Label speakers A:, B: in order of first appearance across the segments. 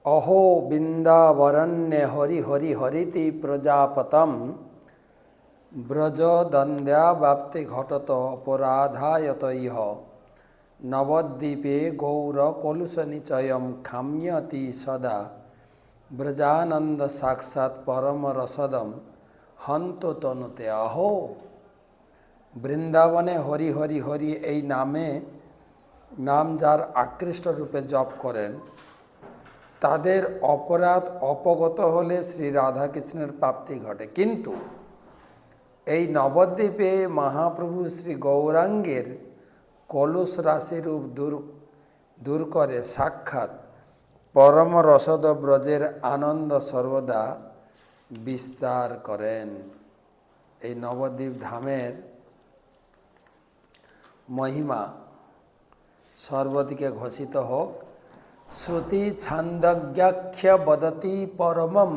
A: अहो बिंदावरण्य हरि हरि हरिति प्रजापतम व्रजदन्द्यावाप्ति घटत अपराधायत इह नवद्वीपे गौरकलुषनिचयं खाम्यति सदा ब्रजानंद साक्षात् परम रसदम हंतो तनुते। अहो বৃন্দাবনে হরি হরি হরি এই নাম যার আকৃষ্ট রূপে জপ করেন তাদের অপরাধ অপগত হলে শ্রী রাধাকৃষ্ণের প্রাপ্তি ঘটে। কিন্তু এই নবদ্বীপে মহাপ্রভু শ্রী গৌরাঙ্গের কলুষ রাশিরূপ দূর করে সাক্ষাৎ পরম রসদ ব্রজের আনন্দ সর্বদা বিস্তার করেন। এই নবদ্বীপ ধামের महिमा सर्वदिके घोषित हो। श्रुति छांदज्ञाख्य वदति परमं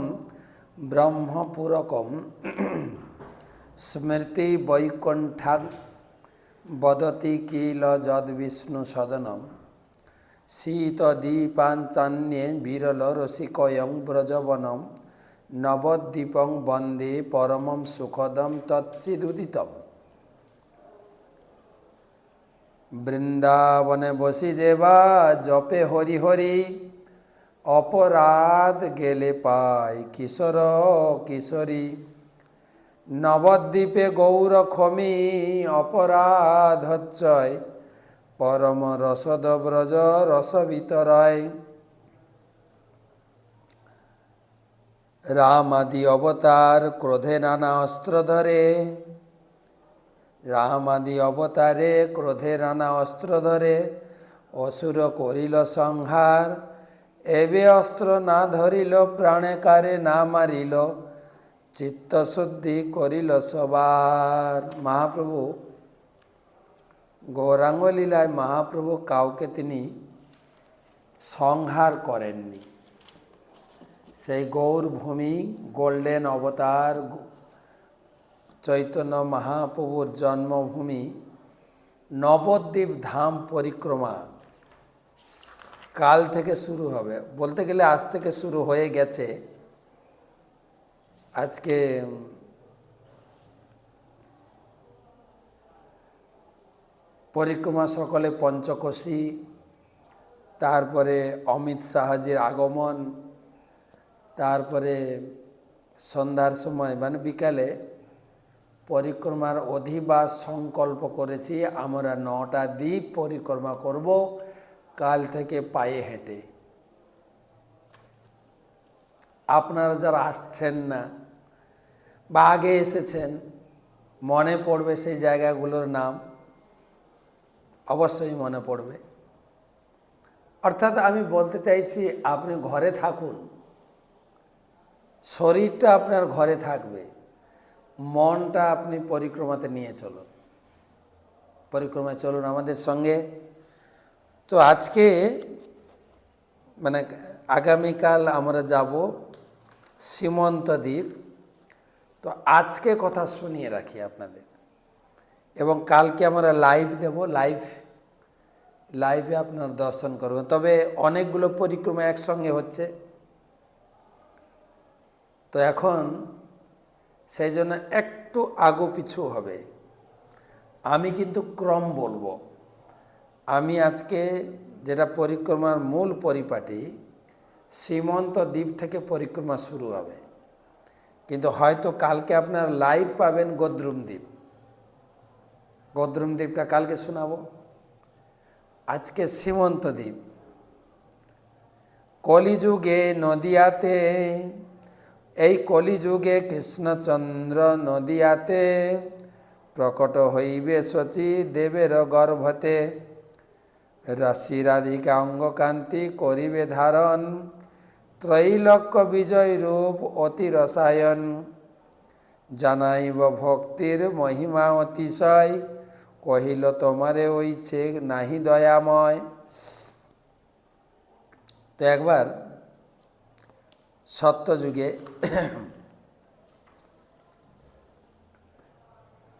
A: ब्रह्मपुरकं स्मृति वैकुंठा वदति किल जद्विष्णु सदनम शीतदीपांचान्ये विरल रसिकयं ब्रजवनम नवद्वीपं वंदे परमं सुखदं तच्चिदुदितम्। বৃন্দাবনে বসি যেবা জপে হরি হরি অপরাধ গেলে পাই কিশোর কিশোরী নবদ্বীপে গৌর খমি অপরাধচ্ছয় পরম রসদ ব্রজ রস বিতরয়। রাম আদি অবতার ক্রোধে নানা অস্ত্র ধরে রাম আদি অবতারে ক্রোধে নানা অস্ত্র ধরে অসুর করিল সংহার এবে অস্ত্র না ধরিল প্রাণে কারে না মারিল চিত্তশুদ্ধি করিল সবার। মহাপ্রভু গৌরাঙ্গ লীলায় মহাপ্রভু কাউকে তিনি সংহার করেননি। সেই গৌরভূমি গোল্ডেন অবতার চৈতন্য মহাপ্রভুর জন্মভূমি নবদ্বীপ ধাম পরিক্রমা কাল থেকে শুরু হবে, বলতে গেলে আজ থেকে শুরু হয়ে গেছে। আজকে পরিক্রমা সকলে পঞ্চকোশী, তারপরে অমিত শাহজির আগমন, তারপরে সন্ধ্যার সময় মানে বিকালে পরিক্রমার অধিবাস সংকল্প করেছি আমরা 9টা দ্বীপ পরিক্রমা করব কাল থেকে পায়ে হেঁটে। আপনারা যারা আসছেন না বা আগে এসেছেন মনে পড়বে সেই জায়গাগুলোর নাম, অবশ্যই মনে পড়বে। অর্থাৎ আমি বলতে চাইছি আপনি ঘরে থাকুন, শরীরটা আপনার ঘরে থাকবে, মনটা আপনি পরিক্রমাতে নিয়ে চলুন, পরিক্রমায় চলুন আমাদের সঙ্গে। তো আজকে মানে আগামীকাল আমরা যাব সীমন্ত দ্বীপ। তো আজকে কথা শুনিয়ে রাখি আপনাদের, এবং কালকে আমরা লাইভ দেব, লাইভে আপনারা দর্শন করবেন। তবে অনেকগুলো পরিক্রমা একসঙ্গে হচ্ছে, তো এখন সেই জন্য একটু আগু পিছু হবে। আমি কিন্তু ক্রম বলবো। আমি আজকে যেটা পরিক্রমার মূল পরিপাটি সীমন্ত দ্বীপ থেকে পরিক্রমা শুরু হবে, কিন্তু হয়তো কালকে আপনার লাইভ পাবেন গদ্রুম দ্বীপ। গদ্রুম দ্বীপটা কালকে শোনাবো। আজকে সীমন্ত দ্বীপ। কলিযুগে নদিয়াতে, এই কলিযুগে কৃষ্ণচন্দ্র নদিয়াতে প্রকট হইবে শচী দেবের গর্ভতে রাশি রাধিকা অঙ্গকান্তি করিবে ধারণ ত্রৈলোক্য বিজয় রূপ অতি রসায়ন জানাইব ভক্তির মহিমা অতিশয় কহিল তোমারে ওইছে নাহি দয়াময়। তো একবার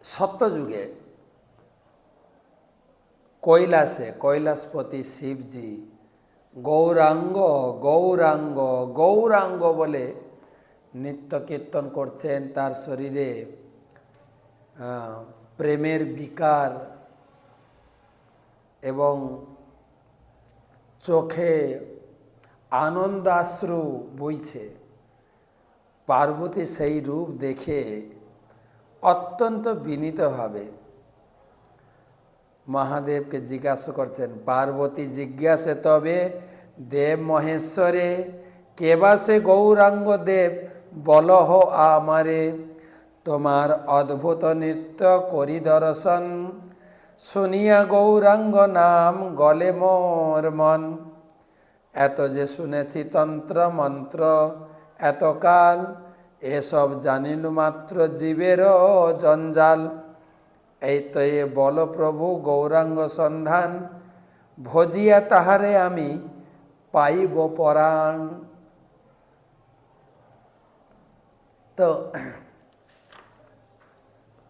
A: সত্যযুগে কৈলাসে কৈলাসপতি শিবজি গৌরাঙ্গ গৌরাঙ্গ গৌরাঙ্গ বলে নিত্য কীর্তন করছেন। তার শরীরে প্রেমের বিকার এবং চোখে আনন্দাশ্রু বইছে। পার্বতী সেই রূপ দেখে অত্যন্ত বিনীতভাবে মহাদেবকে জিজ্ঞাসা করছেন। পার্বতী জিজ্ঞাসে তবে দেব মহেশ্বরে, কেবা সে গৌরাঙ্গ দেব বলহ আমারে, তোমার অদ্ভুত নৃত্য করি দর্শন, শুনিয়া গৌরাঙ্গ নাম গলে মোর মন। এত যে শুনেছি তন্ত্র মন্ত্র এতকাল, এসব জানিনু মাত্র জীবের জঞ্জাল। এই তো এ বল প্রভু গৌরাঙ্গ সন্ধান, ভজিয়া তাহারে আমি পাইব পরাণ। তো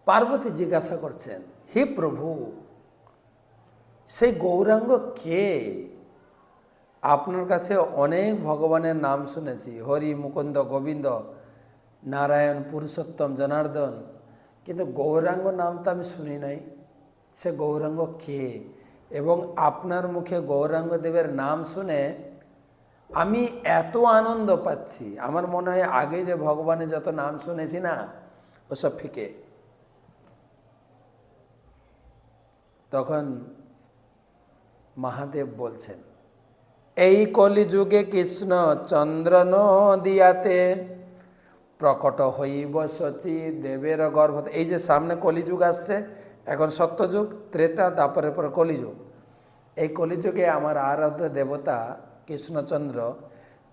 A: পার্বতী জিজ্ঞাসা করছেন, হে প্রভু, সেই গৌরাঙ্গ কে? আপনার কাছে অনেক ভগবানের নাম শুনেছি, হরি, মুকুন্দ, গোবিন্দ, নারায়ণ, পুরুষোত্তম, জনার্দন, কিন্তু গৌরাঙ্গ নাম তো আমি শুনি নাই। সে গৌরাঙ্গ কে? এবং আপনার মুখে গৌরাঙ্গ দেবের নাম শুনে আমি এত আনন্দ পাচ্ছি, আমার মনে হয় আগে যে ভগবানের যত নাম শুনেছি না, ওসব ফিকে। তখন মহাদেব বলছেন, এই কলিযুগে কৃষ্ণ চন্দ্র নদিয়াতে, প্রকট হইব শচী দেবের গর্ভতে। এই যে সামনে কলিযুগ আসছে, এখন সত্যযুগ, ত্রেতা, তারপরে পরে কলিযুগ। এই কলিযুগে আমার আরাধ্য দেবতা কৃষ্ণচন্দ্র,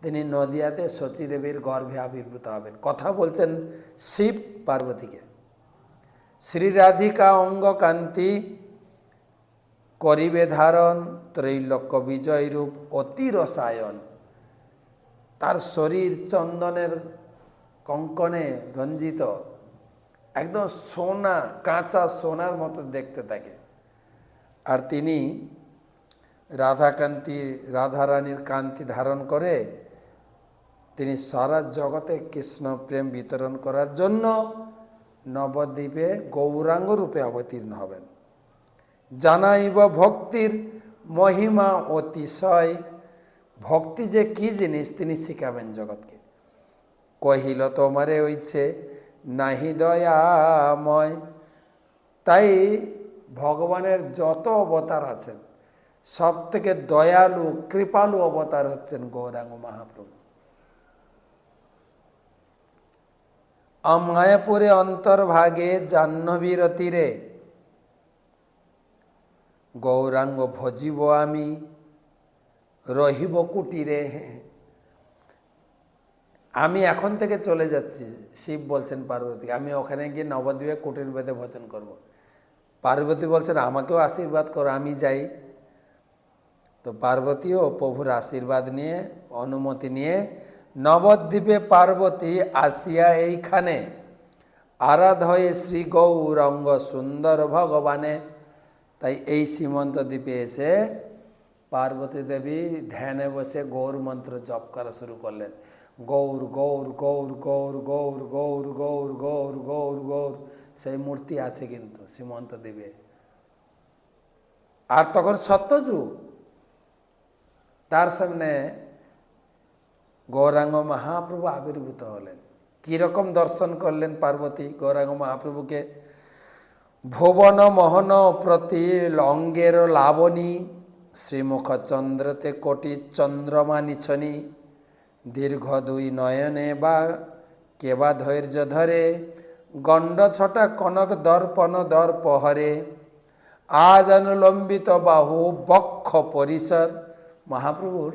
A: তিনি নদিয়াতে শচী দেবীর গর্ভে আবির্ভূত হবেন। কথা বলছেন শিব পার্বতীকে। শ্রী রাধিকা অঙ্গ কান্তি করিবে ধারণ, ত্রৈলোক্য বিজয় রূপ অতি রসায়ন। তার শরীর চন্দনের কঙ্কনে রঞ্জিত, একদম সোনা, কাঁচা সোনার মতো দেখতে থাকে। আর তিনি রাধারানীর কান্তি ধারণ করে তিনি সারা জগতে কৃষ্ণ প্রেম বিতরণ করার জন্য নবদ্বীপে গৌরাঙ্গ রূপে অবতীর্ণ হবেন। জানাইব ভক্তির মহিমা অতিশয়, ভক্তি যে কি জিনিস তিনি শিখাবেন জগৎকে। কহিল তোমারে হইছে নাহি দয়াময়। তাই ভগবানের যত অবতার আছেন, সব থেকে দয়ালু কৃপালু অবতার হচ্ছেন গৌরাঙ্গ মহাপ্রভু। মায়াপুরে অন্তর্ভাগে জাহ্নবীর তীরে, গৌরাঙ্গ ভজিব আমি রহিব কুটিরে। আমি এখন থেকে চলে যাচ্ছি, শিব বলছেন পার্বতীকে, আমি ওখানে গিয়ে নবদ্বীপে কুটির বেঁধে ভজন করব। পার্বতী বলছেন আমাকেও আশীর্বাদ করো, আমি যাই। তো পার্বতীও প্রভুর আশীর্বাদ নিয়ে, অনুমতি নিয়ে নবদ্বীপে পার্বতী আসিয়া এইখানে, আরাধয়ে শ্রী গৌরাঙ্গ সুন্দর ভগবানে। তাই এই সীমন্ত দ্বীপে এসে পার্বতী দেবী ধ্যানে বসে গৌর মন্ত্র জপ করা শুরু করলেন। গৌর গৌর গৌর গৌর গৌর গৌর গৌর গৌর গৌর গৌর। সেই মূর্তি আছে কিন্তু সীমন্ত দ্বীপে। আর তখন সত্যযুগ, তার সামনে গৌরাঙ্গ মহাপ্রভু আবির্ভূত হলেন। কিরকম দর্শন করলেন পার্বতী গৌরাঙ্গ মহাপ্রভুকে? ভুবন মোহন প্রতি লঙ্গের লাবণী, শ্রীমুখ চন্দ্রতে কোটি চন্দ্রমা নিছনি। দীর্ঘ দুই নয়নে বা কেবা ধৈর্য ধরে, গণ্ড ছটা কনক দর্পণ দর্পহরে। আজ অনুলম্বিত বাহু বক্ষ পরিসর। মহাপ্রভুর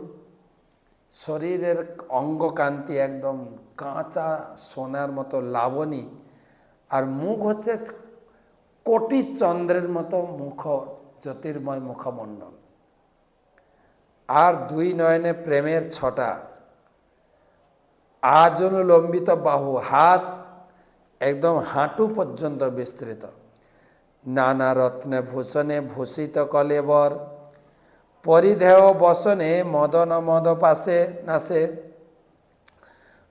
A: শরীরের অঙ্গকান্তি একদম কাঁচা সোনার মতো লাবণী, আর মুখ হচ্ছে কোটি চন্দ্রের মতো মুখ, জ্যোতির্ময় মুখমণ্ডল। আর দুই নয়নে প্রেমের ছটা। আজ অনুলম্বিত বাহু, হাত একদম হাঁটু পর্যন্ত বিস্তৃত। নানা রত্নে ভূষণে ভূষিত কলেবর, পরিধেয় বসনে মদন মদ পাশে নাসে,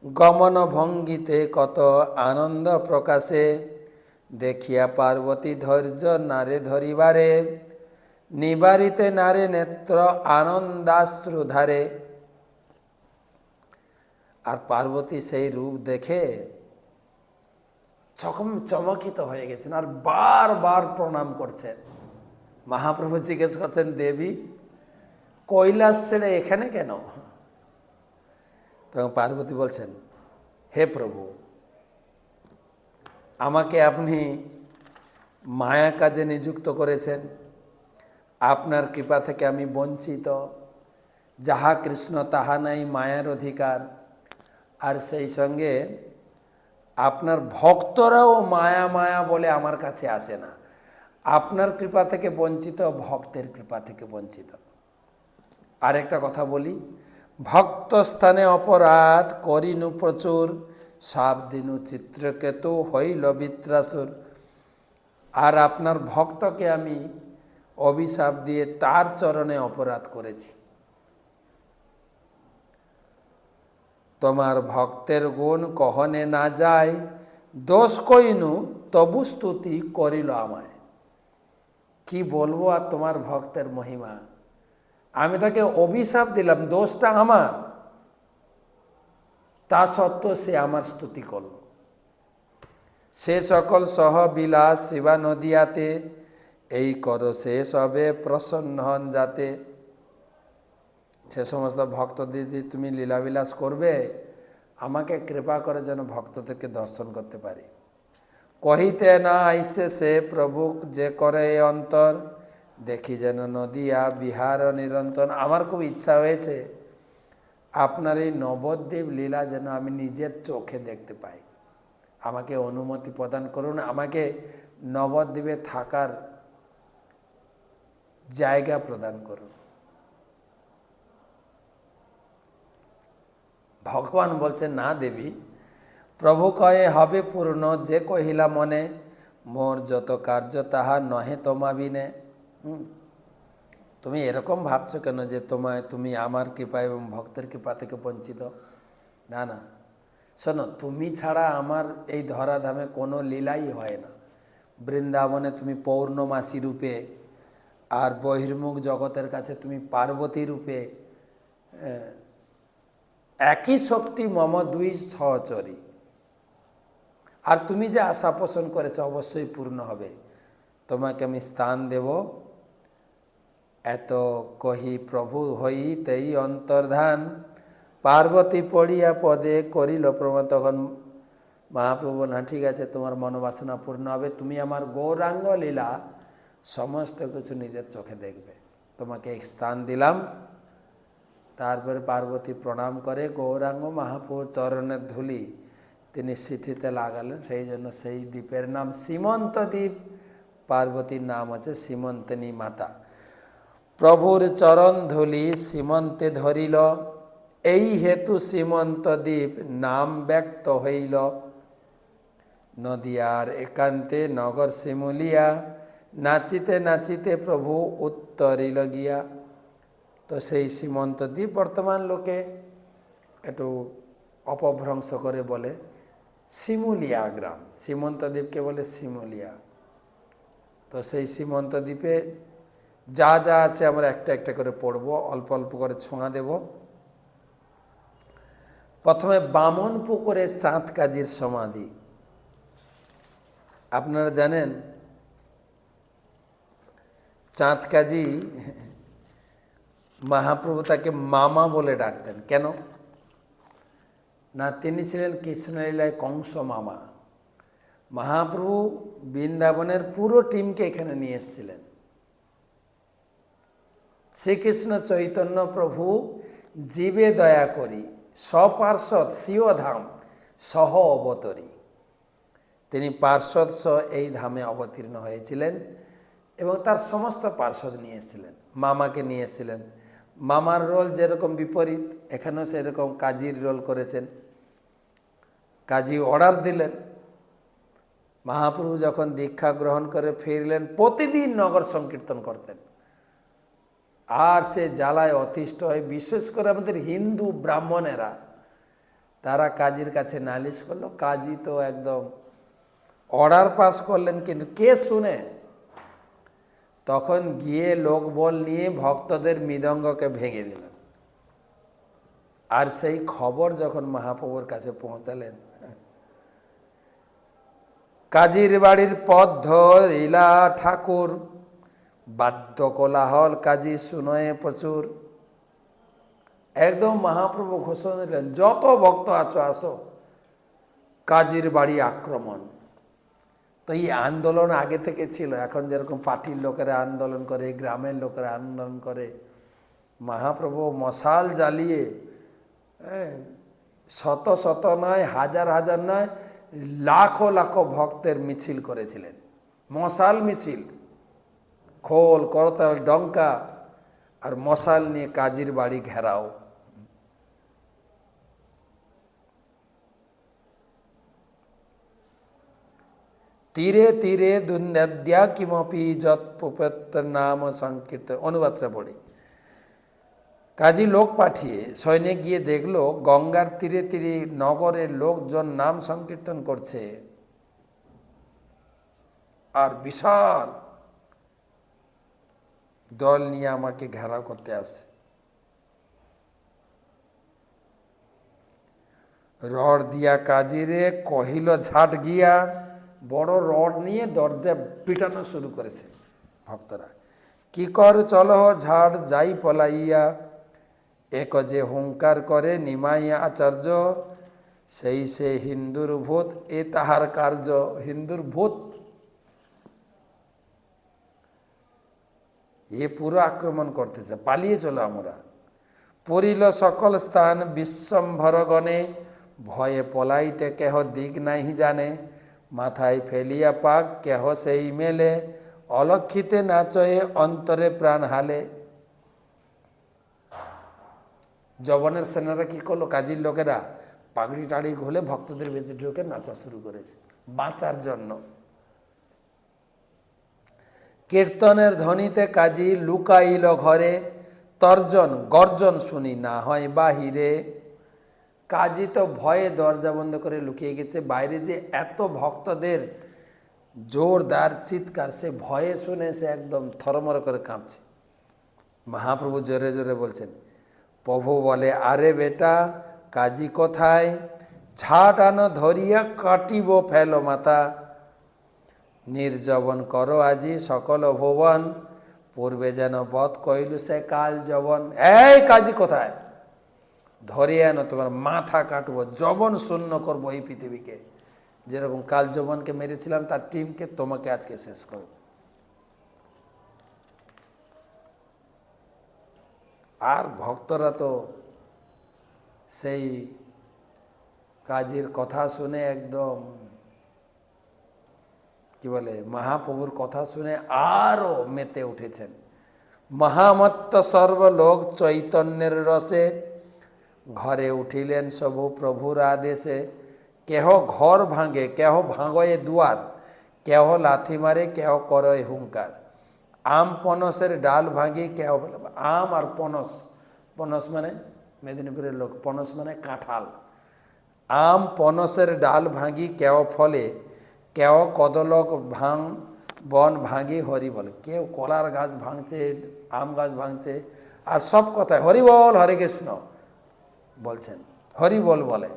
A: গমন ভঙ্গিতে কত আনন্দ প্রকাশে, দেখিয়া পার্বতী ধৈর্য নারে ধরিবারে, নিবারিতে নারে নেত্র আনন্দাশ্রু ধারে। আর পার্বতী সেই রূপ দেখে চমকিত হয়ে গেছেন আর বারবার প্রণাম করছেন। মহাপ্রভু জিজ্ঞেস করছেন, দেবী কৈলাস ছেড়ে এখানে কেন? তখন পার্বতী বলছেন, হে প্রভু, আমাকে আপনি মায়া কাজে নিযুক্ত করেছেন, আপনার কৃপা থেকে আমি বঞ্চিত, যাহা কৃষ্ণ তাহা নাই মায়ার অধিকার। আর সেই সঙ্গে আপনার ভক্তরাও মায়া মায়া বলে আমার কাছে আসে না, আপনার কৃপা থেকে বঞ্চিত, ভক্তের কৃপা থেকে বঞ্চিত। আরেকটা কথা বলি, ভক্ত স্থানে অপরাধ করিনু প্রচুর, সাপ দিনু চিত্রকেতু হইল বিত্রাসুর। আর আপনার ভক্তকে আমি অভিশাপ দিয়ে তার চরণে অপরাধ করেছি। তোমার ভক্তের গুণ কহনে না যায়, দোষ কইনু তবু স্তুতি করিল আমায়। কি বলবো আর তোমার ভক্তের মহিমা, আমি তাকে অভিশাপ দিলাম, দোষটা আমার, তা সত্ত্বেও সে আমার স্তুতি করল। সে সকল সহ বিলাস শিবা নদিয়াতে, এই করো সে সবে প্রসন্ন হন যাতে। সে সমস্ত ভক্ত দিদি তুমি লীলাবিলাস করবে, আমাকে কৃপা করে যেন ভক্তদেরকে দর্শন করতে পারি। কহিতে না আইসে সে প্রভু যে করে অন্তর, দেখি যেন নদিয়া বিহার নিরন্তর। আমার খুব ইচ্ছা হয়েছে আপনার এই নবদ্বীপ লীলা যেন আমি নিজের চোখে দেখতে পাই। আমাকে অনুমতি প্রদান করুন, আমাকে নবদ্বীপে থাকার জায়গা প্রদান করুন। ভগবান বলছেন, না দেবী, প্রভু কয়ে হবে পূর্ণ যে কহিলা মনে, মোর যত কার্য তাহা নহে তোমা বিনে। তুমি এরকম ভাবছো কেন যে তুমি আমার কৃপা এবং ভক্তের কৃপা থেকে বঞ্চিত? না না, শোনো, তুমি ছাড়া আমার এই ধরাধামে কোনো লীলাই হয় না। বৃন্দাবনে তুমি পৌর্ণমাসী রূপে, আর বহির্মুখ জগতের কাছে তুমি পার্বতী রূপে, একই শক্তি মম দুই সহচরী। আর তুমি যে আশা পোষণ করেছো অবশ্যই পূর্ণ হবে, তোমাকে আমি স্থান দেব। এত কহি প্রভু হই তেই অন্তর্ধান, পার্বতী পড়িয়া পদে করিল প্রমাণ। তখন মহাপ্রভু, না ঠিক আছে, তোমার মনোবাসনা পূর্ণ হবে, তুমি আমার গৌরাঙ্গ লীলা সমস্ত কিছু নিজের চোখে দেখবে, তোমাকে এক স্থান দিলাম। তারপরে পার্বতী প্রণাম করে গৌরাঙ্গ মহাপ্রভুর চরণের ধুলি তিনি সিথিতে লাগালেন। সেই জন্য সেই দ্বীপের নাম সীমন্ত দ্বীপ, পার্বতীর নাম আছে সীমন্তিনী মাতা। প্রভুর চরণ ধুলি সীমন্তে ধরিল, এই হেতু সীমন্ত দ্বীপ নাম ব্যক্ত হইল। নদিয়ার একান্তে নগর শিমুলিয়া, নাচিতে নাচিতে প্রভু উত্তরিল গিয়া। তো সেই সীমন্ত দ্বীপ বর্তমান লোকে একটু অপভ্রংশ করে বলে শিমুলিয়া গ্রাম, সীমন্ত দ্বীপকে বলে শিমুলিয়া। তো সেই সীমন্ত দ্বীপে যা যা আছে আমরা একটা একটা করে পড়ব, অল্প অল্প করে ছোঁয়া দেব। প্রথমে বামন পুকুরে চাঁদ কাজীর সমাধি। আপনারা জানেন চাঁদ কাজী মহাপ্রভু তাকে মামা বলে ডাকতেন। কেন না, তিনি ছিলেন কৃষ্ণলীলায় কংস মামা। মহাপ্রভু বৃন্দাবনের পুরো টিমকে এখানে নিয়ে এসেছিলেন। শ্রীকৃষ্ণ চৈতন্য প্রভু জীবে দয়া করি, স্বপার্শ্বদ স্বীয় ধাম সহ অবতরী। তিনি পার্শ্বদ সহ এই ধামে অবতীর্ণ হয়েছিলেন এবং তার সমস্ত পার্শ্বদ নিয়ে এসেছিলেন। মামাকে নিয়ে এসেছিলেন। মামার রোল যেরকম বিপরীত, এখানেও সেরকম কাজীর রোল করেছেন। কাজী অর্ডার দিলেন। মহাপ্রভু যখন দীক্ষা গ্রহণ করে ফিরলেন, প্রতিদিন নগর সংকীর্তন করতেন। আর সে জ্বালায় অতিষ্ঠ হয়। বিশেষ করে আমাদের হিন্দু ব্রাহ্মণেরা, তারা কাজীর কাছে নালিশ করলো। কাজী তো একদম অর্ডার পাস করলেন, কিন্তু কে শুনে? তখন গিয়ে লোকবল নিয়ে ভক্তদের মৃদঙ্গকে ভেঙে দিলেন। আর সেই খবর যখন মহাপ্রভুর কাছে পৌঁছালেন, কাজীর বাড়ির পথ ধরিলা ঠাকুর, বাদ্য কোলাহল কাজী শুনয়ে প্রচুর। একদম মহাপ্রভু ঘোষণা দিলেন, যত ভক্ত আছো আসো, কাজীর বাড়ি আক্রমণ। তো এই আন্দোলন আগে থেকে ছিল। এখন যেরকম পার্টির লোকেরা আন্দোলন করে, গ্রামের লোকেরা আন্দোলন করে, মহাপ্রভু মশাল জ্বালিয়ে শত শত নয়, হাজার হাজার নয়, লাখো লাখো ভক্তের মিছিল করেছিলেন। মশাল মিছিল, খোল করতাল ডঙ্কা আর মশাল নিয়ে কাজীর বাড়ি ঘেরাও। তীরে তীরে দুর্নদ্যা কিমপি যৎপেত নাম সংকীর্তন। অনুবাদটা পড়ি। কাজী লোক পাঠিয়ে সৈনিক গিয়ে দেখলো গঙ্গার তীরে তীরে নগরের লোকজন নাম সংকীর্তন করছে, আর বিশাল দল নিয়ে আমাকে ঘেরাও করতে আসে। রড দিয়া কাজীরে কহিল ঝাট গিয়া। বড় রড নিয়ে দরজা পিটানো শুরু করেছে ভক্তরা। কি কর চলো ঝাড় যাই পলাইয়া, এক যে হুঙ্কার করে নিমাইয়া আচার্য, সেই সে হিন্দুর ভূত এ তাহার কার্য। হিন্দুর ভূত, এ পুরো আক্রমণ করতেছে, পালিয়ে চলো আমরা। পড়িল সকল স্থান বিশ্বম্ভর গণে, ভয়ে পলাইতে কেহ দিক নাহি জানে, মাথায় ফেলিয়া পাক কেহ সেই মেলে, অলক্ষিতে নাচয়ে অন্তরে প্রাণ হালে। জবনের সেনারা কি করলো? কাজীর লোকেরা পাগড়ি টাড়ি খুলে ভক্তদের ভেতরে ঢুকে নাচা শুরু করেছে বাঁচার জন্য। কীর্তনের ধ্বনিতে কাজী লুকাইল ঘরে, তর্জন গর্জন শুনি না হয় বাহিরে। কাজী তো ভয়ে দরজা বন্ধ করে লুকিয়ে গেছে। বাইরে যে এত ভক্তদের জোরদার চিৎকার, সে ভয়ে শুনে সে একদম থরমর করে কাঁপছে। মহাপ্রভু জোরে জোরে বলছেন। প্রভু বলে, আরে বেটা কাজী কোথায়? ঝাট আনো ধরিয়া কাটিব ফেলো মাথা, নির্জবন করো আজি সকল ভুবন, পূর্বে যেন বধ কইলু সে কাল যবন। এই কাজী কোথায়? ধরে আনো, তোমার মাথা কাটবো, যবন শূন্য করবো এই পৃথিবীকে। যেরকম কাল যবনকে মেরেছিলাম তার টিমকে, তোমাকে আজকে শেষ করব। আর ভক্তরা তো সেই কাজীর কথা শুনে একদম কি বলে, মহাপ্রভুর কথা শুনে আরো মেতে উঠেছেন। মহামত্ত সর্বলোক চৈতন্যের রসে, ঘরে উঠিলেন সবু প্রভুর আদেশে। কেহ ঘর ভাঙে, কেহ ভাঙয়ে দুয়ার, কেহ লাথি মারে, কেহ করয় হুঙ্কার। আম পনসের ডাল ভাঙি, কেহ বলে আম আর পনস, পনস মানে মেদিনীপুরের লোক, পনস মানে কাঁঠাল। আম পনসের ডাল ভাঙি কেউ ফলে, কেউ কদলক ভাঙ বন ভাঙি হরি বলে। কেউ কলার গাছ ভাঙছে, আম গাছ ভাঙছে, আর সব কথায় হরি বল হরে কৃষ্ণ বলছেন, হরি বল বলে।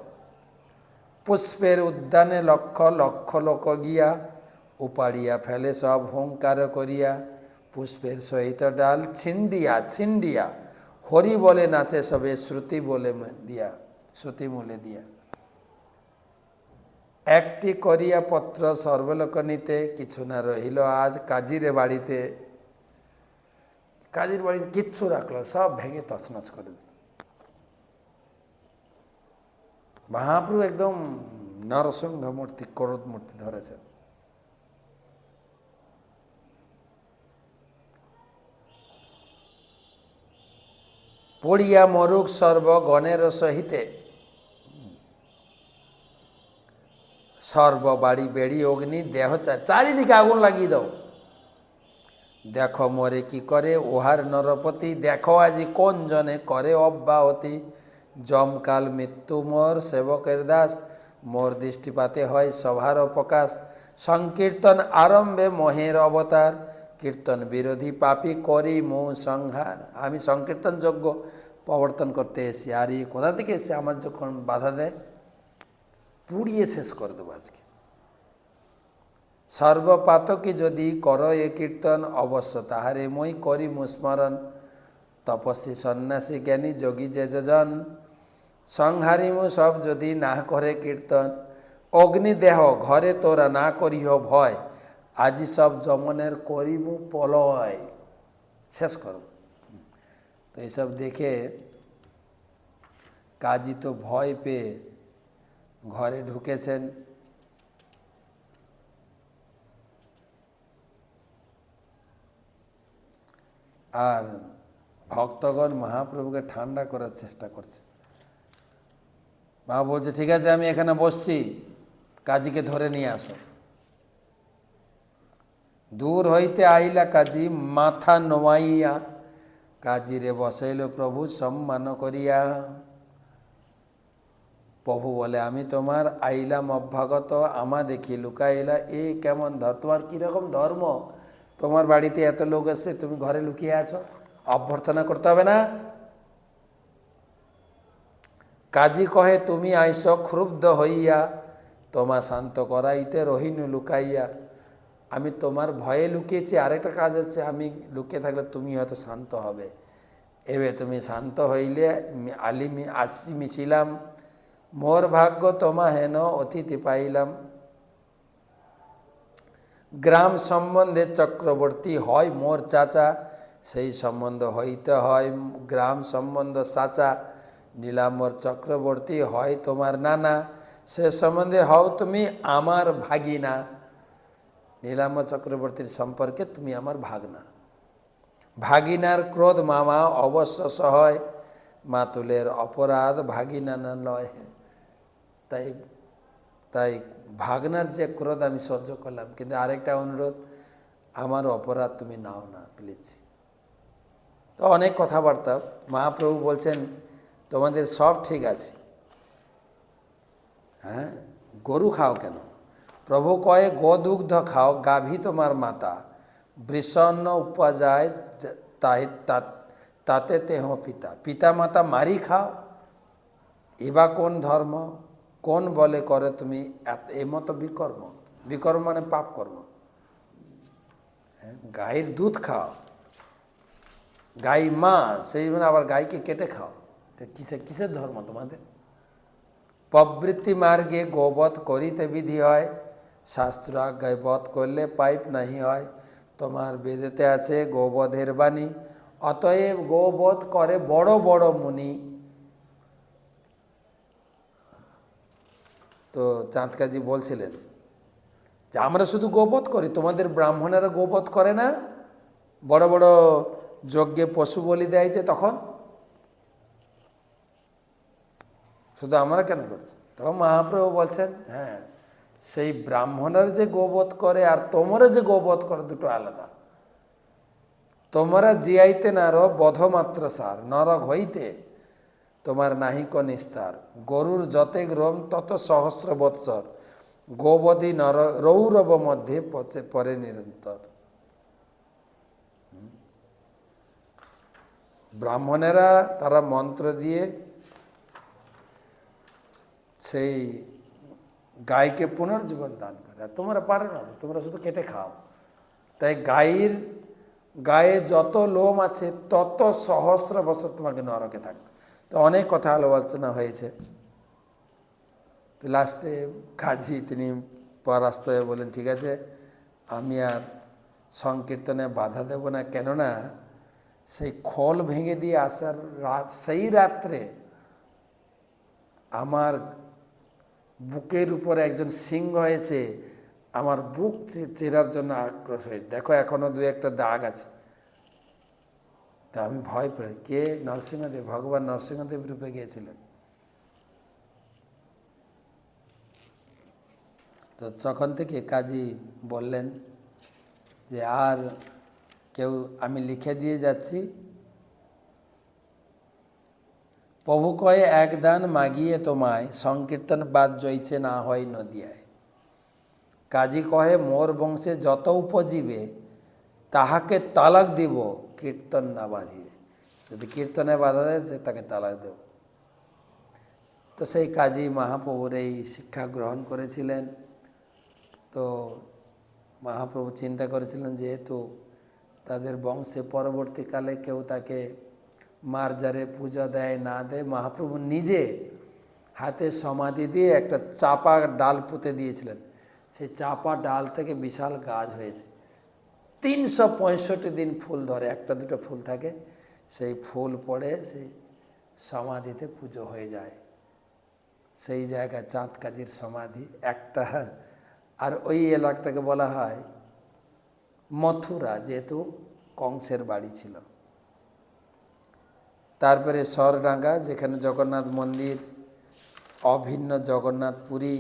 A: পুষ্পের উদ্যানে লক্ষ লক্ষ লোক গিয়া, উপাড়িয়া ফেলে সব হুঙ্কার করিয়া। পুষ্পের সহিত ডাল ছিন্দিয়া ছিন্দিয়া, হরি বলে নাচে সবে শ্রুতি বলে দিয়া, শ্রুতি মূলে দিয়া। একটি করিয়া পত্র সর্বলোক নিতে, কিছু না রহিল আজ কাজীর বাড়িতে। কাজীর বাড়িতে কিচ্ছু রাখলো, সব ভেঙে তছনছ করে দিল। মহাপ্রভু একদম নরসিংহ মূর্তি, ক্রোধ মূর্তি ধরেছেন। পড়িয়া মরুক সর্বগণের সহিতে, সর্ববাড়ি বেড়ি অগ্নি দেহ চারিদিকে আগুন লাগিয়ে দাও। দেখো মরে কি করে ওহার নরপতি, দেখো আজি কোন জনে করে অব্যাহতি। জমকাল মৃত্যু মোর সেবকের দাস, মোর দৃষ্টিপাতে হয় সভার প্রকাশ। সংকীর্তন আরম্ভে মহের অবতার, কীর্তন বিরোধী পাপী করি মৌ সংহার। আমি সংকীর্তন যজ্ঞ প্রবর্তন করতে এসেছি, আর এই কোথা থেকে এসে আমার যখন বাধা দেয় পুড়িয়ে শেষ করে দেবো আজকে। সর্বপাতকি যদি কর এ কীর্তন, অবশ্য তাহারে মই করি মুস্মরণ। তপস্বী সন্ন্যাসী জ্ঞানী যোগী যে যজন, সংহারিমু সব যদি না করে কীর্তন। অগ্নিদেহ ঘরে তোরা না করিহ ভয়, আজি সব যমনের করিমু পলয়। শেষ করো। তো এইসব দেখে কাজী তো ভয় পেয়ে ঘরে ঢুকেছেন। আর ভক্তগণ মহাপ্রভুকে ঠান্ডা করার চেষ্টা করছে। মা বলছে ঠিক আছে আমি এখানে বসছি, কাজীকে ধরে নিয়ে আসো। দূর হইতে আইলা কাজী মাথা নোয়াইয়া, কাজীরে বসাইল প্রভু সম্মান করিয়া। প্রভু বলে আমি তোমার আইলাম অভ্যাগত, আমা দেখি লুকাইলা। এ কেমন তোমার কীরকম ধর্ম? তোমার বাড়িতে এত লোক এসে তুমি ঘরে লুকিয়ে আছো, অভ্যর্থনা করতে হবে না? কাজী কহে তুমি আইস ক্ষুব্ধ হইয়া, তোমা শান্ত করাইতে রহিনু লুকাইয়া। আমি তোমার ভয়ে লুকিয়েছি, আরেকটা কাজ আছে, আমি লুকিয়ে থাকলে তুমি হয়তো শান্ত হবে। এবে তুমি শান্ত হইলে আসি মিছিলাম, মোর ভাগ্য তোমা হেন অতিথি পাইলাম। গ্রাম সম্বন্ধে চক্রবর্তী হয় মোর চাচা, সেই সম্বন্ধ হইতে হয় গ্রাম সম্বন্ধ সাচা। নীলাম্বর চক্রবর্তী হয় তোমার নানা, সে সম্বন্ধে হও তুমি আমার ভাগিনা। নীলাম্বর চক্রবর্তীর সম্পর্কে তুমি আমার ভাগনা। ভাগিনার ক্রোধ মামা অবশ্য সহায়, মাতুলের অপরাধ ভাগিনা না লয়। তাই তাই ভাগনার যে ক্রোধ আমি সহ্য করলাম, কিন্তু আরেকটা অনুরোধ, আমার অপরাধ তুমি নাও না প্লিজ। তো অনেক কথাবার্তা। মহাপ্রভু বলছেন তোমাদের সব ঠিক আছে, হ্যাঁ গরু খাও কেন? প্রভু কয়ে গোদুগ্ধ খাও, গাভী তোমার মাতা। বৃষণ্য উপজায় তাতে তেহ পিতা, পিতা মাতা মারি খাও। এবা কোন ধর্ম? কোন বলে করে তুমি এমতো বিকর্ম? বিকর্ম মানে পাপ কর্ম। গাইয়ের দুধ খাও, গাই মা, সেই মানে আবার গাইকে কেটে খাও। কিসের ধর্ম তোমাদের? প্রবৃত্তি মার্গে গোবধ করিতে বিধি হয়, শাস্ত্র আজ্ঞায় বধ করলে পাইপ নাহি হয়। তোমার বেদেতে আছে গোবধের বাণী, অতএব গোবধ করে বড় বড় মুনি। তো চাঁদকাজি বলছিলেন যে আমরা শুধু গোবধ করি, তোমাদের ব্রাহ্মণেরা গোবধ করে না? বড় বড় যজ্ঞে পশু বলি দেয় যে, তখন শুধু আমরা কেন করছি? তখন মহাপ্রভু বলছেন হ্যাঁ, সেই ব্রাহ্মণের যে গোবধ করে আর তোমরা যে গোবধ করে দুটো আলাদা। তোমরা জিয়াইতে নার বধমাত্র সার, নরক হইতে তোমার নাহিক নিস্তার। গরুর যতে রোম তত সহস্র বৎসর, গোবধি রৌরব মধ্যে পরে নিরন্তর। ব্রাহ্মণেরা তারা মন্ত্র দিয়ে সেই গাইকে পুনর্জীবন দান করে, আর তোমরা পারো না, তোমরা শুধু কেটে খাও। তাই গায়ে যত লোম আছে তত সহস্র বছর তোমাকে নরকে থাকবে। তো অনেক কথা আলোচনা হয়েছে। তো লাস্টে কাজী তিনি পরাস্ত হয়ে বলেন ঠিক আছে আমি আর সংকীর্তনে বাধা দেব না, কেননা সেই খোল ভেঙে দিয়ে আসার সেই রাত্রে আমার বুকের উপরে একজন সিংহ এসে আমার বুক চেরার জন্য আক্রোশ হয়েছে। দেখো এখনো দু একটা দাগ আছে। তা আমি ভয় পেয়ে, কে? নরসিংহদেব, ভগবান নরসিংহদেব রূপে গিয়েছিলেন। তো তখন থেকে কাজী বললেন যে আর কেউ আমি লিখে দিয়ে যাচ্ছি। প্রভু কয়ে এক দান মাগিয়ে তোমায়, সংকীর্তন বাদ জইছে না হয় নদিয়ায়। কাজী কহে মোর বংশে যত উপজীবে, তাহাকে তালাক দিব কীর্তন না বাঁধিবে। যদি কীর্তনে বাধা দেয় তাকে তালাক দেব। তো সেই কাজী মহাপ্রভুর এই শিক্ষা গ্রহণ করেছিলেন। তো মহাপ্রভু চিন্তা করেছিলেন যেহেতু তাদের বংশে পরবর্তীকালে কেউ তাকে মার্জারে পূজা দেয় না দেয়, মহাপ্রভু নিজে হাতে সমাধি দিয়ে একটা চাপা ডাল পুঁতে দিয়েছিলেন। সেই চাপা ডাল থেকে বিশাল গাছ হয়েছে, 365 দিন ফুল ধরে, একটা দুটো ফুল থাকে, সেই ফুল পড়ে সেই সমাধিতে পুজো হয়ে যায়। সেই জায়গায় চাঁদ কাজীর সমাধি একটা। আর ওই এলাকাটাকে বলা হয় মথুরা, যেহেতু কংসের বাড়ি ছিল। তারপরে সরডাঙ্গা, যেখানে জগন্নাথ মন্দির, অভিন্ন জগন্নাথ পুরী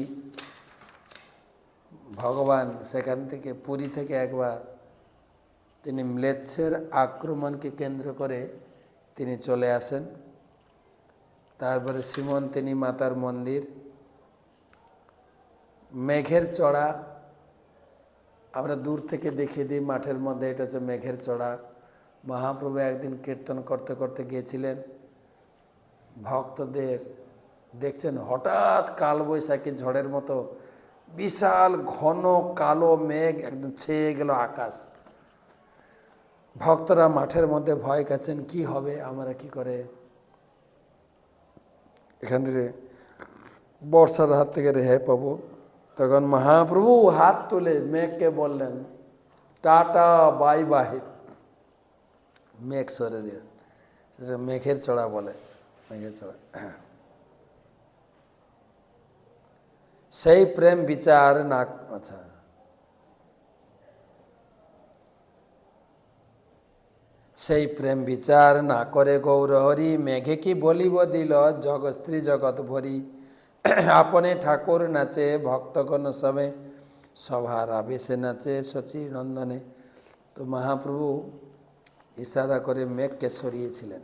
A: ভগবান, সেখান থেকে পুরী থেকে একবার তিনি ম্লেচ্ছের আক্রমণকে কেন্দ্র করে তিনি চলে আসেন। তারপরে সীমন্তিনী মাতার মন্দির, মেঘের চড়া, আমরা দূর থেকে দেখিয়ে দিই মাঠের মধ্যে, এটা হচ্ছে মেঘের চড়া। মহাপ্রভু একদিন কীর্তন করতে করতে গিয়েছিলেন, ভক্তদের দেখছেন হঠাৎ কালবৈশাখী ঝড়ের মতো বিশাল ঘন কালো মেঘ একদম ছেয়ে গেল আকাশ। ভক্তরা মাঠের মধ্যে ভয় খাচ্ছেন, কি হবে, আমরা কি করে এখানে বর্ষার হাত থেকে রেহাই পাবো। তখন মহাপ্রভু হাত তুলে মেঘকে বললেন টাটা বাই বাই, মেঘ সরে দিলেন। সেটা মেঘের চড়া বলে, মেঘের চড়া। সেই প্রেম বিচার না, আচ্ছা, সেই প্রেম বিচার না করে গৌরহরি, মেঘে কি বলিব দিল স্ত্রী জগৎ ভরি। আপনে ঠাকুর নাচে ভক্তগণ সবে, সভার আবেশে নাচে শচী নন্দনে। তো মহাপ্রভু ইশারা করে মেঘকে সরিয়েছিলেন।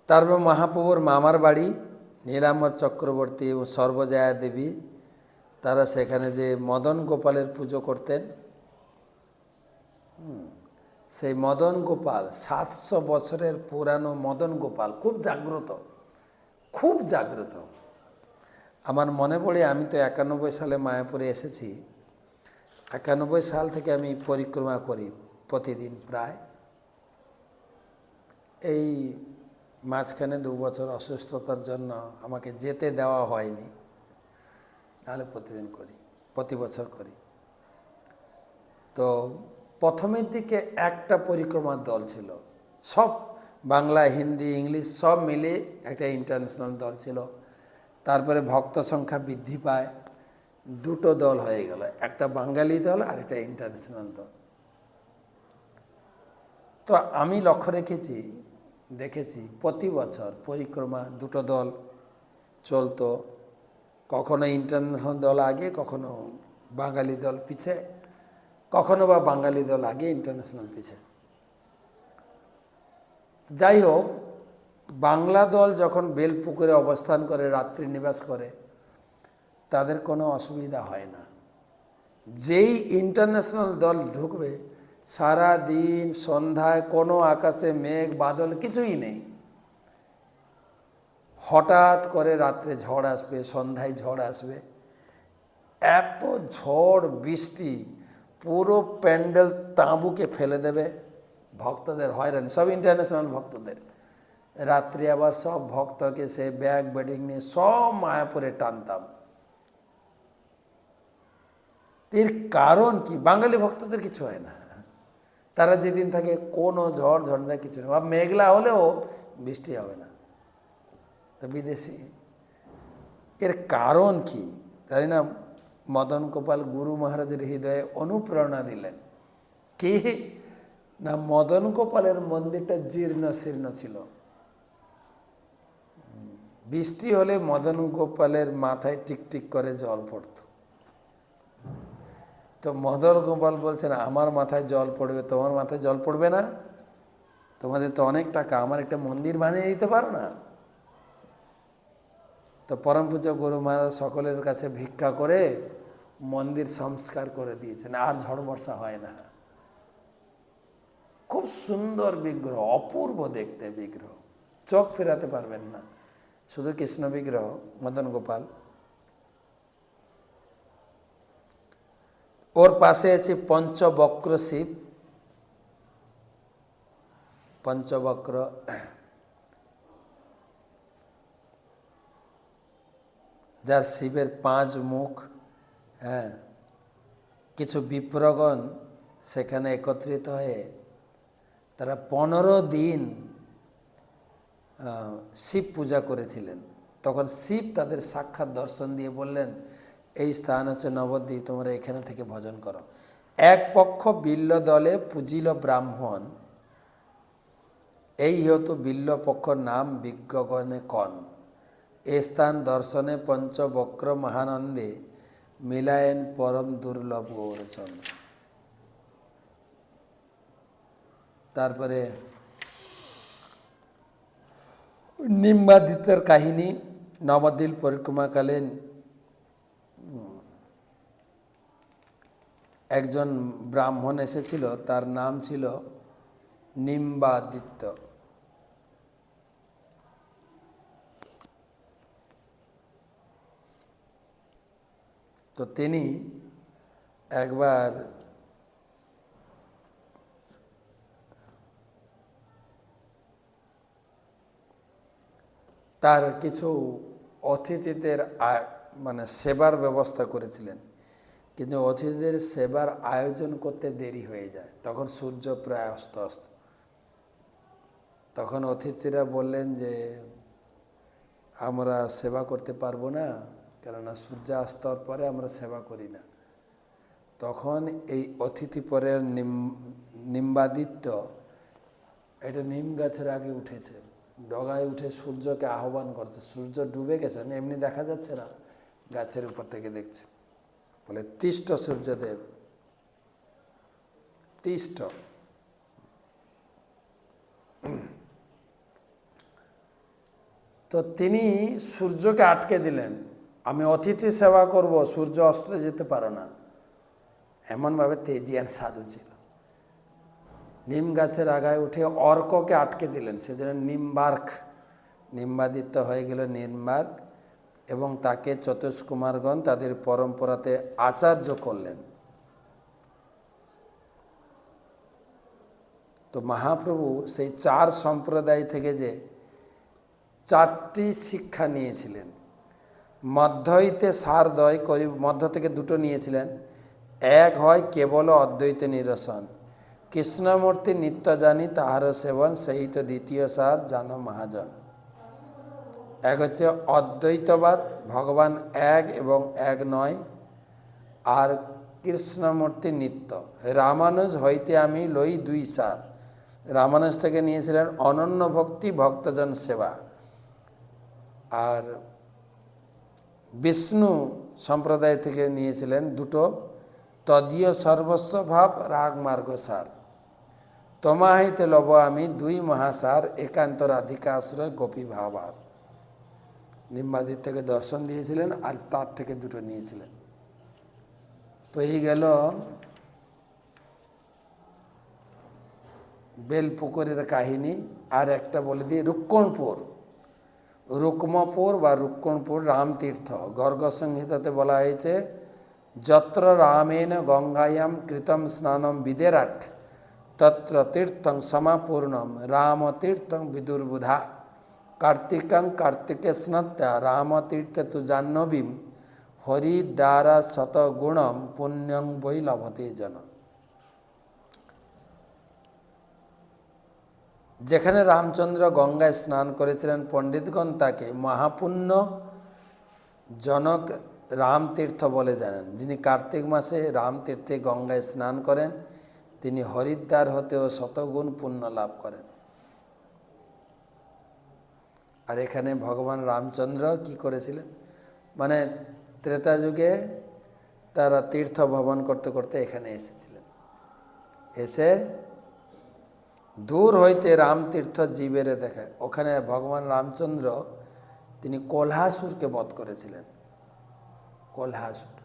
A: তারপর মহাপ্রভুর মামার বাড়ি নীলাম্বর চক্রবর্তী এবং সর্বজয়া দেবী, তারা সেখানে যে মদন গোপালের পুজো করতেন, সেই মদন গোপাল 700 বছরের পুরানো মদন গোপাল, খুব জাগ্রত, খুব জাগ্রত। আমার মনে পড়ে, আমি তো 91 সালে মায়াপুরে এসেছি। 91 সাল থেকে আমি পরিক্রমা করি প্রতিদিন প্রায়। এই মাঝখানে 2 বছর অসুস্থতার জন্য আমাকে যেতে দেওয়া হয়নি, নাহলে প্রতিদিন করি, প্রতি বছর করি। তো প্রথমের দিকে একটা পরিক্রমার দল ছিল, সব বাংলা হিন্দি ইংলিশ সব মিলে একটা ইন্টারন্যাশনাল দল ছিল। তারপরে ভক্ত সংখ্যা বৃদ্ধি পায়, 2টো দল হয়ে গেল, একটা বাঙালি দল আর একটা ইন্টারন্যাশনাল দল। তো আমি লক্ষ্য দেখেছি প্রতি বছর পরিক্রমা 2টো দল চলতো, কখনো ইন্টারন্যাশনাল দল আগে, কখনো বাঙালি দল পিছে, কখনো বা বাঙালি দল আগে ইন্টারন্যাশনাল পিছে। যাই হোক, বাংলা দল যখন বেলপুকুরে অবস্থান করে, রাত্রি নিবাস করে, তাদের কোনো অসুবিধা হয় না। যেই ইন্টারন্যাশনাল দল ঢুকবে, সারা দিন সন্ধ্যায় কোনো আকাশে মেঘ বাদল কিছুই নেই, হঠাৎ করে রাত্রে ঝড় আসবে, সন্ধ্যায় ঝড় আসবে, এত ঝড় বৃষ্টি পুরো প্যান্ডেল তাঁবুকে ফেলে দেবে, ভক্তদের হয়রানি, সব ইন্টারন্যাশনাল ভক্তদের। রাত্রি আবার সব ভক্তকে সে ব্যাগ বেডিং নিয়ে সব মায়াপুরে টানতাম। এর কারণ কি? বাঙালি ভক্তদের কিছু হয় না, তারা যেদিন থাকে কোনো ঝড় ঝঞ্ঝা কিছু নেই, বা মেঘলা হলেও বৃষ্টি হবে না। তো বিদেশি, এর কারণ কি জানি না। মদন গোপাল গুরু মহারাজের হৃদয়ে অনুপ্রেরণা দিলেন কি না, মদন গোপালের মন্দিরটা জীর্ণ শীর্ণ ছিল। বৃষ্টি হলে মদন গোপালের মাথায় টিকটিক করে জল পড়ত। তো মদন গোপাল বলছেন, আমার মাথায় জল পড়বে, তোমার মাথায় জল পড়বে না? তোমাদের তো অনেক টাকা, আমার একটা মন্দির বানিয়ে দিতে পারো না? তো পরম পূজ্য গুরু মহারাজ সকলের কাছে ভিক্ষা করে মন্দির সংস্কার করে দিয়েছেন, আর ঝড় বর্ষা হয় না। খুব সুন্দর বিগ্রহ, অপূর্ব দেখতে বিগ্রহ, চোখ ফেরাতে পারবেন না। শুধু কৃষ্ণ বিগ্রহ, মদন গোপাল। ওর পাশে আছে পঞ্চবক্র শিব। পঞ্চবক্র যার শিবের 5 মুখ। হ্যাঁ, কিছু বিপ্রগণ সেখানে একত্রিত হয়ে তারা 15 দিন শিব পূজা করেছিলেন। তখন শিব তাদের সাক্ষাৎ দর্শন দিয়ে বললেন, এই স্থান হচ্ছে নবদ্বীপ, তোমরা এখানে থেকে ভজন করো। এক পক্ষ বিল্ল দলে পূজিল ব্রাহ্মণ, এই হতো বিল্ল পক্ষ, নাম বিজ্ঞগণে কন। এ স্থান দর্শনে পঞ্চবক্র মহানন্দে, মিলায়েন পরম দুর্লভ গৌরচন। তারপরে নিম্বাদিত্যের কাহিনী। নবদ্বীপ পরিক্রমাকালে একজন ব্রাহ্মণ এসেছিল, তার নাম ছিল নিম্বাদিত্য। তো তিনি একবার তার কিছু অতিথিদের মানে সেবার ব্যবস্থা করেছিলেন, কিন্তু অতিথিদের সেবার আয়োজন করতে দেরি হয়ে যায়, তখন সূর্য প্রায় অস্ত। তখন অতিথিরা বললেন যে আমরা সেবা করতে পারবো না, কেননা সূর্যাস্তর পরে আমরা সেবা করি না। তখন এই অতিথি পরের নিম্বাদিত্য এটা নিম গাছের আগে উঠেছে, ডগায় উঠে সূর্যকে আহ্বান করছে। সূর্য ডুবে গেছে, এমনি দেখা যাচ্ছে না, গাছের উপর থেকে দেখছে। বলে, তিষ্ঠ সূর্যদেব, তিষ্ঠ। তো তিনি সূর্যকে আটকে দিলেন, আমি অতিথি সেবা করব, সূর্য অস্তে যেতে পারো না। এমনভাবে তেজিয়ান সাধু ছিল। নিম গাছের আগায় উঠে অর্ককে আটকে দিলেন, সেজন্য নিম্বার্ক, নিম্বাদিত্য হয়ে গেল নিম্বার্ক, এবং তাকে চতুষ্কুমারগণ তাদের পরম্পরাতে আচার্য করলেন। তো মহাপ্রভু সেই 4 সম্প্রদায় থেকে যে 4টি শিক্ষা নিয়েছিলেন, মধ্য হইতে সারদয় করি, মধ্য থেকে 2টো নিয়েছিলেন। এক হয় কেবল অদ্বৈত নিরসন, কৃষ্ণমূর্তি নিত্য জানি তাহার সেবন, সেই তো দ্বিতীয় সার জানো মহাজন। এক হচ্ছে অদ্বৈতবাদ, ভগবান এক এবং এক নয়, আর কৃষ্ণমূর্তি নিত্য। রামানুজ হইতে আমি লই 2 সার, রামানুজ থেকে নিয়েছিলেন অনন্য ভক্তি, ভক্তজন সেবা। আর বিষ্ণু সম্প্রদায় থেকে নিয়েছিলেন 2টো, তদীয় সর্বস্ব ভাব, রাগ মার্গ সার। তোমা হইতে লব আমি 2 মহাসার, একান্ত রাধিকা আশ্রয় গোপী ভাবার। নিম্বাদির থেকে দর্শন দিয়েছিলেন, আর তার থেকে 2টো নিয়েছিলেন। তো এই গেল বেলপুকুরের কাহিনী। আর একটা বলে দিই, রুক্কণপুর, রুক্মপুর বা রুক্কণপুর রামতীর্থ। গর্গ সংহিতাতে বলা হয়েছে, যত্র রামেন গঙ্গায়াম কৃতম স্নানম বিদেরাট, তত্র তীর্থং সমাপূর্ণম রামতীর্থং বিদুর্বুধা। কার্তিকং কার্তিকে স্নাত্যা রামতীর্থে তু জাহ্নবীম, হরিদ্বারা শতগুণম পুণ্যং বৈ লভতে জন। যেখানে রামচন্দ্র গঙ্গায় স্নান করেছিলেন, পণ্ডিতগণ তাকে মহাপুণ্য জনক রামতীর্থ বলে জানেন। যিনি কার্তিক মাসে রামতীর্থে গঙ্গায় স্নান করেন, তিনি হরিদ্বার হতেও শতগুণ পুণ্য লাভ করেন। আর এখানে ভগবান রামচন্দ্র কি করেছিলেন, মানে ত্রেতা যুগে তারা তীর্থ ভ্রমণ করতে করতে এখানে এসেছিলেন। এসে দূর হইতে রামতীর্থ জীবেরে দেখায়। ওখানে ভগবান রামচন্দ্র তিনি কোলহাসুরকে বধ করেছিলেন। কোলহাসুর।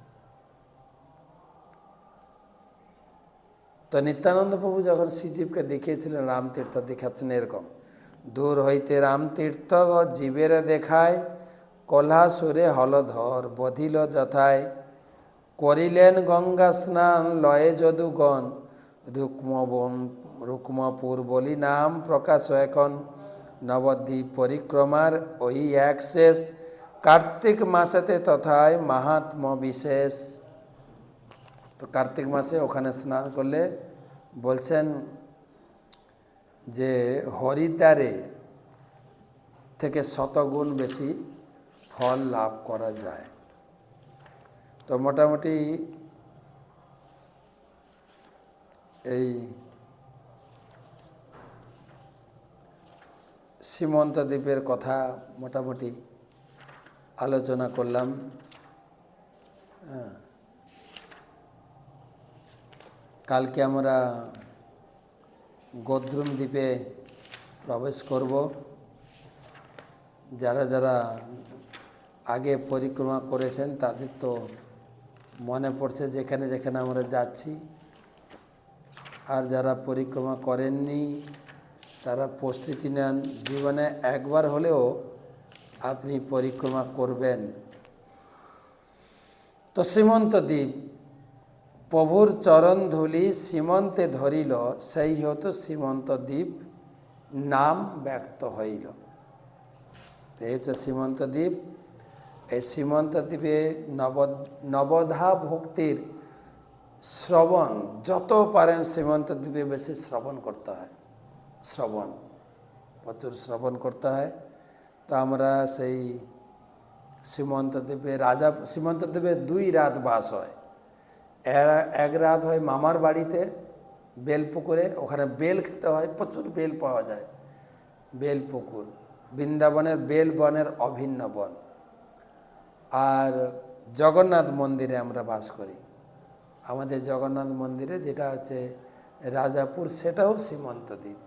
A: তো নিত্যানন্দ প্রভু যখন শ্রীজীবকে দেখিয়েছিলেন, রামতীর্থ দেখাচ্ছেন এরকম, দূর হইতে রামতীর্থ জীবেরে দেখায়, কোলহাসুরে হলধর বধিল যথায়, করিলেন গঙ্গা স্নান লয়ে যদুগণ, রুক্মপুর বলি নাম প্রকাশ এখন, নবদ্বীপ পরিক্রমার ওই এক শেষ, কার্তিক মাসেতে তথায় মাহাত্ম বিশেষ। তো কার্তিক মাসে ওখানে স্নান করলে বলছেন যে হরিদ্বারে থেকে শতগুণ বেশি ফল লাভ করা যায়। তো মোটামুটি এই সীমন্ত দ্বীপের কথা মোটামুটি আলোচনা করলাম। কালকে আমরা গদ্রুম দ্বীপে প্রবেশ করব। যারা যারা আগে পরিক্রমা করেছেন তাদের তো মনে পড়ছে যেখানে যেখানে আমরা যাচ্ছি, আর যারা পরিক্রমা করেননি তারা প্রস্তুতি নেন, জীবনে একবার হলেও আপনি পরিক্রমা করবেন। তো সীমন্ত দ্বীপ, প্রভুর চরণ ধুলি সীমন্তে ধরিল, সেই হতো সীমন্ত দ্বীপ নাম ব্যক্ত হইল। এই হচ্ছে সীমন্ত দ্বীপ। এই সীমন্ত দ্বীপে নবধা ভক্তির শ্রবণ যত পারেন সীমন্ত দ্বীপে বেশি শ্রবণ করতে হয়। শ্রবণ প্রচুর শ্রবণ করতে হয়। তো আমরা সেই সীমন্ত দ্বীপে সীমন্ত দ্বীপে 2 রাত বাস হয়। এক রাত হয় মামার বাড়িতে বেলপুকুরে, ওখানে বেল খেতে হয়, প্রচুর বেল পাওয়া যায়। বেলপুকুর বৃন্দাবনের বেল বনের অভিন্ন বন। আর জগন্নাথ মন্দিরে আমরা বাস করি। আমাদের জগন্নাথ মন্দিরে যেটা হচ্ছে রাজাপুর, সেটাও সীমন্ত দ্বীপ।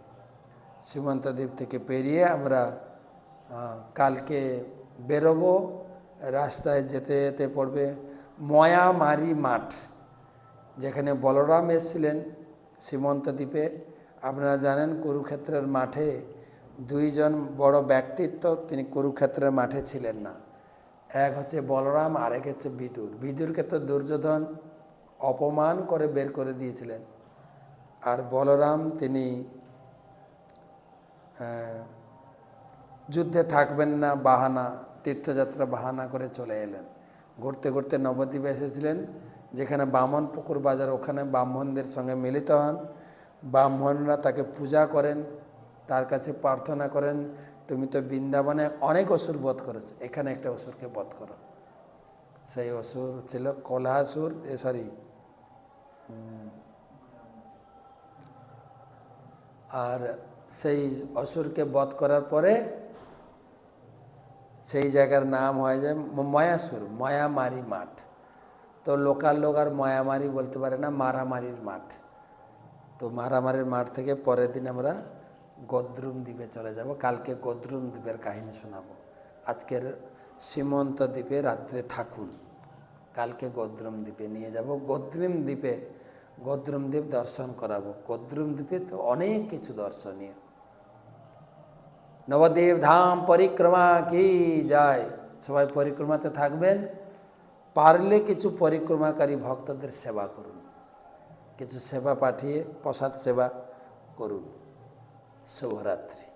A: সীমন্ত দ্বীপ থেকে পেরিয়ে আমরা কালকে বেরোবো। রাস্তায় যেতে যেতে পড়বে ময়ামারি মাঠ, যেখানে বলরাম এসেছিলেন সীমন্ত দ্বীপে। আপনারা জানেন কুরুক্ষেত্রের মাঠে 2 জন বড় ব্যক্তিত্ব তিনি কুরুক্ষেত্রের মাঠে ছিলেন না। এক হচ্ছে বলরাম, আরেক হচ্ছে বিদুর। বিদুরকে তো দুর্যোধন অপমান করে বের করে দিয়েছিলেন, আর বলরাম তিনি যুদ্ধে থাকবেন না বাহানা, তীর্থযাত্রা বাহানা করে চলে এলেন। ঘুরতে ঘুরতে নবদ্বীপে এসেছিলেন, যেখানে বামন পুকুর বাজার, ওখানে ব্রাহ্মণদের সঙ্গে মিলিত হন। ব্রাহ্মণরা তাকে পূজা করেন, তার কাছে প্রার্থনা করেন, তুমি তো বৃন্দাবনে অনেক অসুর বধ করেছো, এখানে একটা অসুরকে বধ করো। সেই অসুর ছিল কোলহাসুর, আর সেই অসুরকে বধ করার পরে সেই জায়গার নাম হয়ে যায় ময়াসুর, ময়ামারি মাঠ। তো লোকাল লোক আর ময়ামারি বলতে পারে না, মারামারির মাঠ। তো মারামারির মাঠ থেকে পরের দিন আমরা গদ্রুম দ্বীপে চলে যাব। কালকে গদ্রুম দ্বীপের কাহিনী শোনাবো। আজকের সীমন্ত দ্বীপে রাত্রে থাকুন, কালকে গদ্রুম দ্বীপে নিয়ে যাব। গদ্রুম দ্বীপ দর্শন করাবো। গদ্রুম দ্বীপে তো অনেক কিছু দর্শনীয়। নবদ্বীপ ধাম পরিক্রমা কি যায়। সবাই পরিক্রমাতে থাকবেন, পারলে কিছু পরিক্রমাকারী ভক্তদের সেবা করুন, কিছু সেবা পাঠিয়ে প্রসাদ সেবা করুন। শুভরাত্রি।